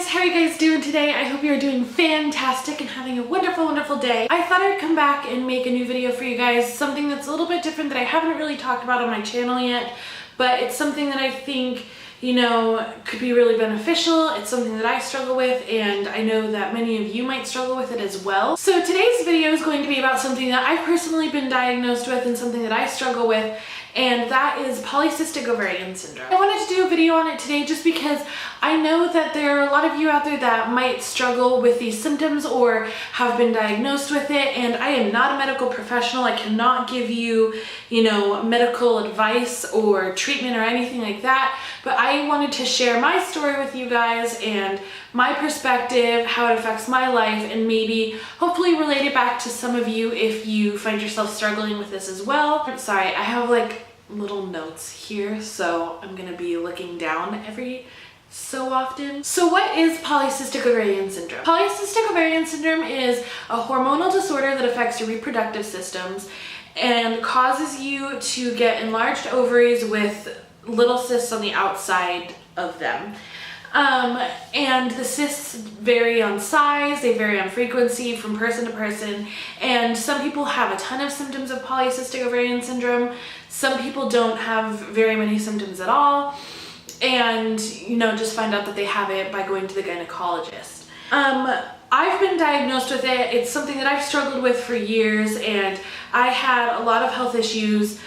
guys, how are you guys doing today? I hope you're doing fantastic and having a wonderful, wonderful day. I thought I'd come back and make a new video for you guys, something that's a little bit different that I haven't really talked about on my channel yet, but it's something that I think, you know, could be really beneficial. It's something that I struggle with, and I know that many of you might struggle with it as well. So today's video is going to be about something that I've personally been diagnosed with and something that I struggle with, and that is Polycystic Ovarian Syndrome. I wanted to do a video on it today just because I know that there are a lot of you out there that might struggle with these symptoms or have been diagnosed with it, and I am not a medical professional. I cannot give you, medical advice or treatment or anything like that, but I wanted to share my story with you guys and my perspective, how it affects my life, and maybe hopefully relate it back to some of you if you find yourself struggling with this as well. I'm sorry, I have like little notes here, so I'm gonna be looking down every so often. So what is Polycystic Ovarian Syndrome? Polycystic Ovarian Syndrome is a hormonal disorder that affects your reproductive systems and causes you to get enlarged ovaries with little cysts on the outside of them. And the cysts vary on size, they vary on frequency from person to person, and some people have a ton of symptoms of Polycystic Ovarian Syndrome. Some people don't have very many symptoms at all, and just find out that they have it by going to the gynecologist. I've been diagnosed with it. It's something that I've struggled with for years, and I had a lot of health issues,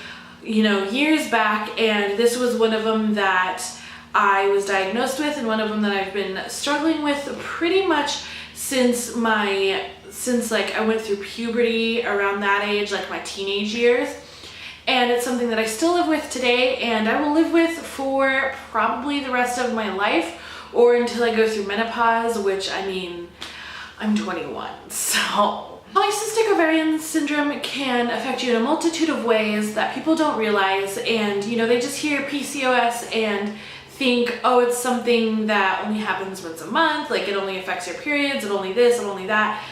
years back, and this was one of them that I was diagnosed with, and one of them that I've been struggling with pretty much since I went through puberty, around that age, like my teenage years. And it's something that I still live with today, and I will live with for probably the rest of my life, or until I go through menopause, which, I'm 21, so. Polycystic Ovarian Syndrome can affect you in a multitude of ways that people don't realize, and they just hear PCOS and think, oh, it's something that only happens once a month, like it only affects your periods, and only this and only that.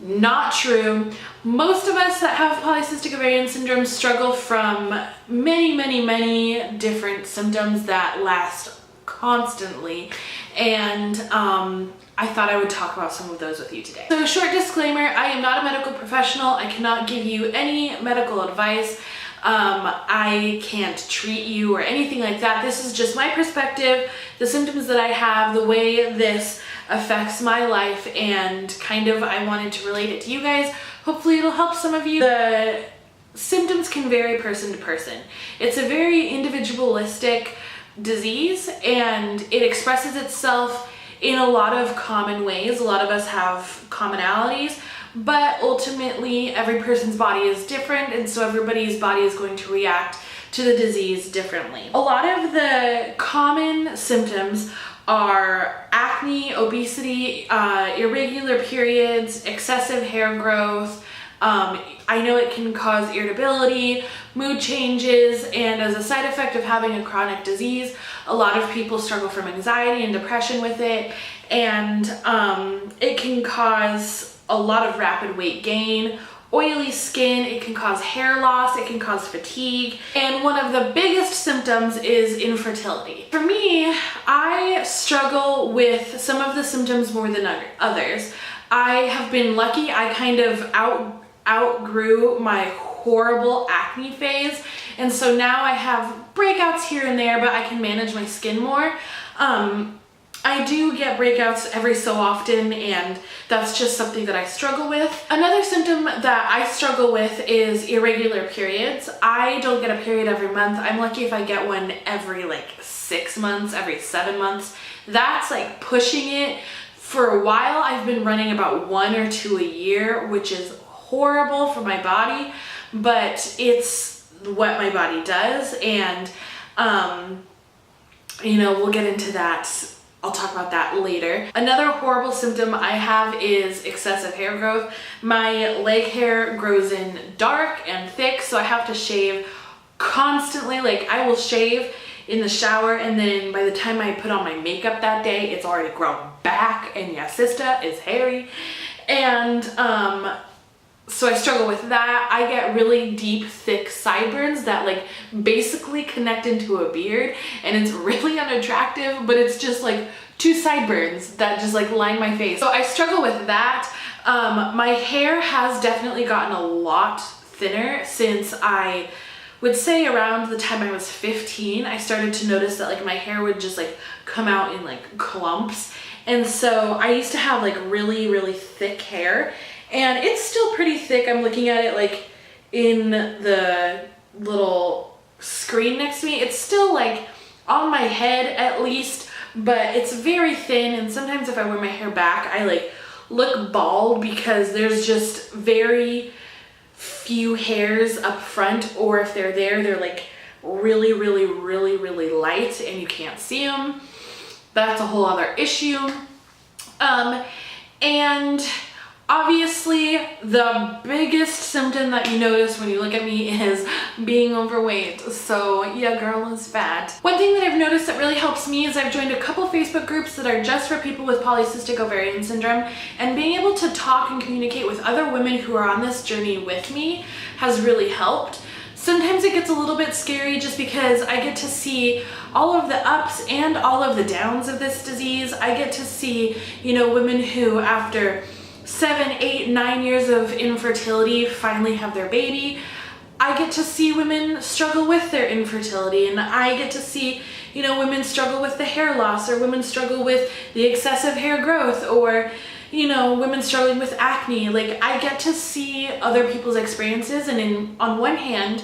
Not true. Most of us that have Polycystic Ovarian Syndrome struggle from many different symptoms that last constantly, and I thought I would talk about some of those with you today. So, a short disclaimer, I am not a medical professional. I cannot give you any medical advice. I can't treat you or anything like that. This is just my perspective, the symptoms that I have, the way this affects my life, and I wanted to relate it to you guys. Hopefully it'll help some of you. The symptoms can vary person to person. It's a very individualistic disease, and it expresses itself in a lot of common ways. A lot of us have commonalities, but ultimately every person's body is different, and so everybody's body is going to react to the disease differently. A lot of the common symptoms are acne, obesity, irregular periods, excessive hair growth. I know it can cause irritability, mood changes, and as a side effect of having a chronic disease, a lot of people struggle from anxiety and depression with it, and it can cause a lot of rapid weight gain, oily skin, it can cause hair loss, it can cause fatigue, and one of the biggest symptoms is infertility. For me, I struggle with some of the symptoms more than others. I have been lucky. I kind of outgrew my horrible acne phase, and so now I have breakouts here and there, but I can manage my skin more. I do get breakouts every so often, and that's just something that I struggle with. Another symptom that I struggle with is irregular periods. I don't get a period every month. I'm lucky if I get one every 6 months, every 7 months. That's pushing it. For a while, I've been running about 1 or 2 a year, which is horrible for my body, but it's what my body does, and we'll get into that. I'll talk about that later. Another horrible symptom I have is excessive hair growth. My leg hair grows in dark and thick, so I have to shave constantly. I will shave in the shower, and then by the time I put on my makeup that day, it's already grown back, and yeah, sister is hairy. And so I struggle with that. I get really deep, thick sideburns that basically connect into a beard, and it's really unattractive, but it's just two sideburns that just like line my face. So I struggle with that. My hair has definitely gotten a lot thinner since I would say around the time I was 15. I started to notice that like my hair would just like come out in like clumps. And so I used to have like really thick hair, and it's still pretty thick. I'm looking at it like in the little screen next to me. It's still like on my head at least, but it's very thin. And sometimes if I wear my hair back, I like look bald because there's just very few hairs up front, or if they're there, they're like really light and you can't see them. That's a whole other issue. And obviously the biggest symptom that you notice when you look at me is being overweight. So yeah, girl is fat. One thing that I've noticed that really helps me is I've joined a couple Facebook groups that are just for people with polycystic ovarian syndrome, and being able to talk and communicate with other women who are on this journey with me has really helped. Sometimes it gets a little bit scary just because I get to see all of the ups and all of the downs of this disease. I get to see, you know, women who after 7, 8, 9 years of infertility finally have their baby. I get to see women struggle with their infertility, and I get to see, you know, women struggle with the hair loss, or women struggle with the excessive hair growth, or, you know, women struggling with acne. Like, I get to see other people's experiences, and on one hand,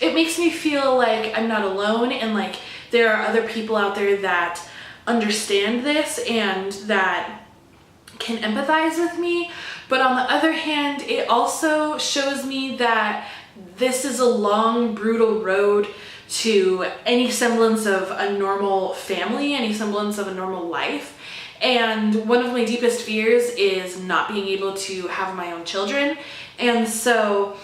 it makes me feel like I'm not alone, and like there are other people out there that understand this and that can empathize with me. But on the other hand, it also shows me that this is a long, brutal road to any semblance of a normal family, any semblance of a normal life. And one of my deepest fears is not being able to have my own children. And so,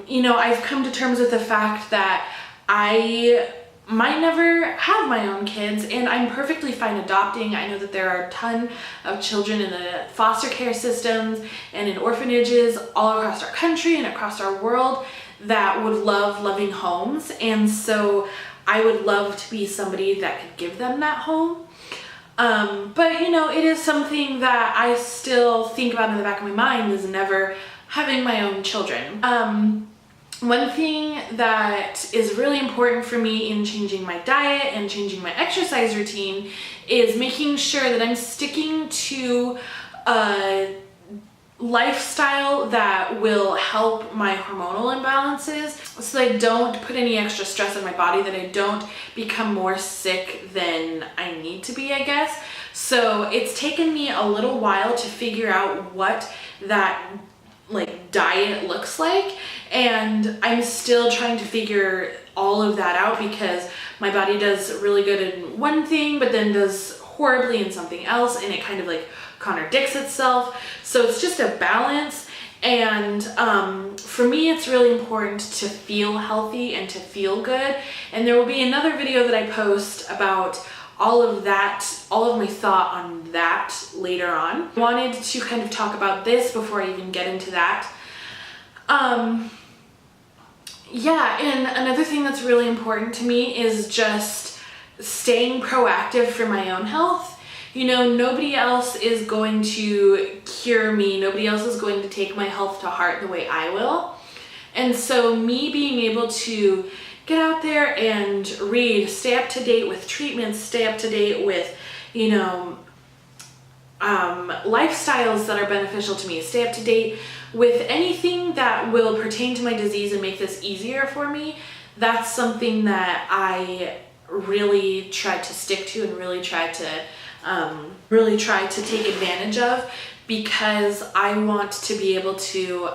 you know, I've come to terms with the fact that I might never have my own kids, and I'm perfectly fine adopting. I know that there are a ton of children in the foster care systems and in orphanages all across our country and across our world that would love loving homes, and so I would love to be somebody that could give them that home. But you know, it is something that I still think about in the back of my mind, is never having my own children. One thing that is really important for me in changing my diet and changing my exercise routine is making sure that I'm sticking to a lifestyle that will help my hormonal imbalances, so that I don't put any extra stress on my body, that I don't become more sick than I need to be, I guess. So it's taken me a little while to figure out what that like diet looks like, and I'm still trying to figure all of that out because my body does really good in one thing but then does horribly in something else, and it kind of like contradicts itself. So it's just a balance, and for me it's really important to feel healthy and to feel good, and there will be another video that I post about all of that, all of my thought on that later on. I wanted to kind of talk about this before I even get into that. Yeah, and another thing that's really important to me is just staying proactive for my own health. You know, nobody else is going to cure me. Nobody else is going to take my health to heart the way I will. And so me being able to get out there and read, stay up to date with treatments, stay up to date with, you know, lifestyles that are beneficial to me, stay up to date with anything that will pertain to my disease and make this easier for me. That's something that I really try to stick to and really try to take advantage of, because I want to be able to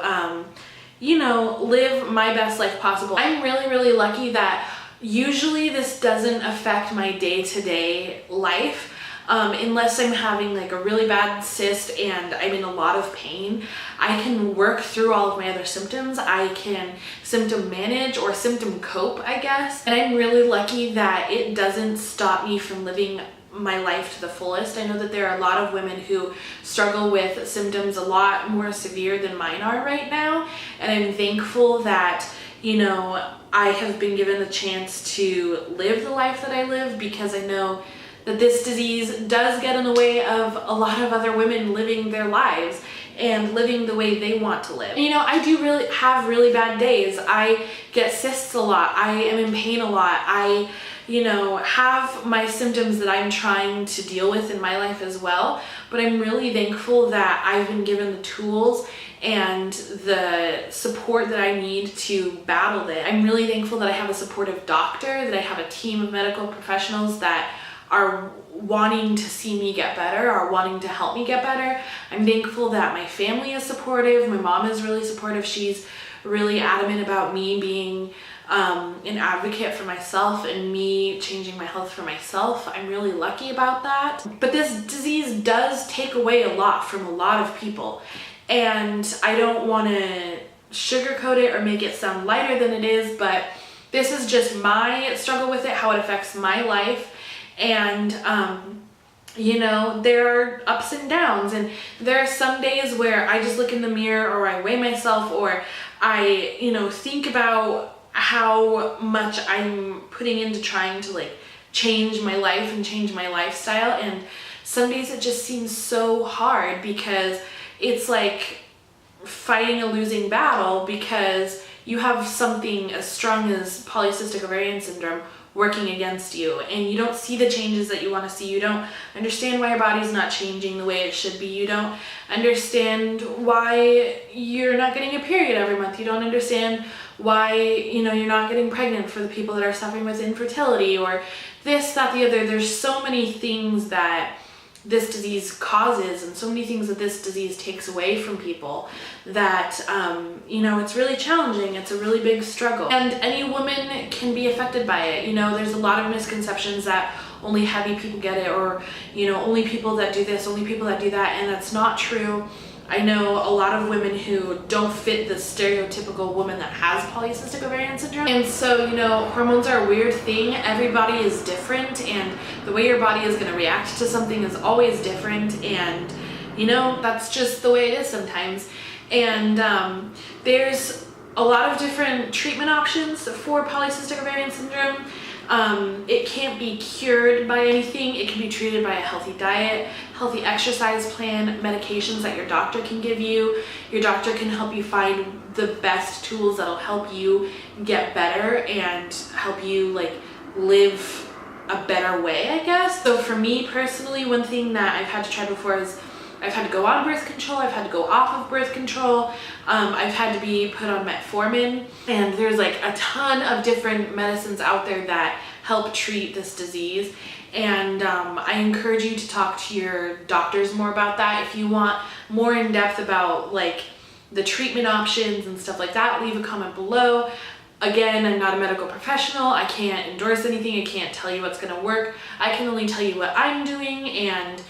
you know, live my best life possible. I'm really lucky that usually this doesn't affect my day-to-day life. Unless I'm having like a really bad cyst and I'm in a lot of pain, I can work through all of my other symptoms. I can symptom manage or symptom cope, I guess. And I'm really lucky that it doesn't stop me from living my life to the fullest. I know that there are a lot of women who struggle with symptoms a lot more severe than mine are right now, and I'm thankful that, you know, I have been given the chance to live the life that I live, because I know that this disease does get in the way of a lot of other women living their lives and living the way they want to live. And, you know, I do really have really bad days. I get cysts a lot. I am in pain a lot. I, you know, have my symptoms that I'm trying to deal with in my life as well. But I'm really thankful that I've been given the tools and the support that I need to battle it. I'm really thankful that I have a supportive doctor, that I have a team of medical professionals that are wanting to see me get better, are wanting to help me get better. I'm thankful that my family is supportive. My mom is really supportive. She's really adamant about me being an advocate for myself and me changing my health for myself. I'm really lucky about that. But this disease does take away a lot from a lot of people. And I don't want to sugarcoat it or make it sound lighter than it is, but this is just my struggle with it, how it affects my life. And you know, there are ups and downs, and there are some days where I just look in the mirror, or I weigh myself, or I, you know, think about how much I'm putting into trying to like change my life and change my lifestyle. And some days it just seems so hard because it's like fighting a losing battle, because you have something as strong as polycystic ovarian syndrome working against you, and you don't see the changes that you want to see. You don't understand why your body's not changing the way it should be. You don't understand why you're not getting a period every month. You don't understand why, you know, you're not getting pregnant for the people that are suffering with infertility, or this, that, the other. There's so many things that this disease causes, and so many things that this disease takes away from people, that you know, it's really challenging. It's a really big struggle, and any woman can be affected by it. You know, there's a lot of misconceptions that only heavy people get it, or, you know, only people that do this, only people that do that, and that's not true. I know a lot of women who don't fit the stereotypical woman that has polycystic ovarian syndrome. And so, you know, hormones are a weird thing. Everybody is different, and the way your body is going to react to something is always different. And, you know, that's just the way it is sometimes. And there's a lot of different treatment options for polycystic ovarian syndrome. It can't be cured by anything. It can be treated by a healthy diet, healthy exercise plan, medications that your doctor can give you. Your doctor can help you find the best tools that'll help you get better and help you like live a better way, I guess. So for me personally, one thing that I've had to try before is I've had to go on birth control, I've had to go off of birth control, I've had to be put on metformin, and there's like a ton of different medicines out there that help treat this disease. And I encourage you to talk to your doctors more about that. If you want more in depth about like the treatment options and stuff like that, leave a comment below. Again, I'm not a medical professional. I can't endorse anything. I can't tell you what's gonna work. I can only tell you what I'm doing, and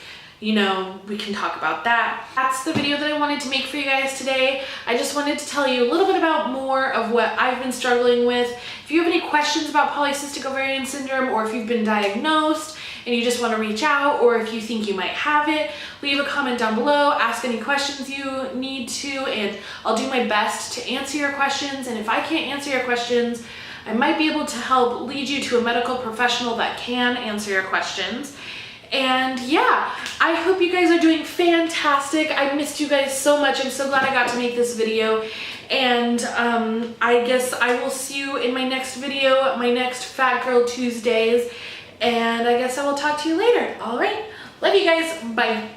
you know, we can talk about that. That's the video that I wanted to make for you guys today. I just wanted to tell you a little bit about more of what I've been struggling with. If you have any questions about polycystic ovarian syndrome, or if you've been diagnosed and you just want to reach out, or if you think you might have it, leave a comment down below, ask any questions you need to, and I'll do my best to answer your questions. And if I can't answer your questions, I might be able to help lead you to a medical professional that can answer your questions. And yeah, I hope you guys are doing fantastic. I missed you guys so much. I'm so glad I got to make this video. And I guess I will see you in my next video, my next Fat Girl Tuesdays. And I guess I will talk to you later. All right. Love you guys. Bye.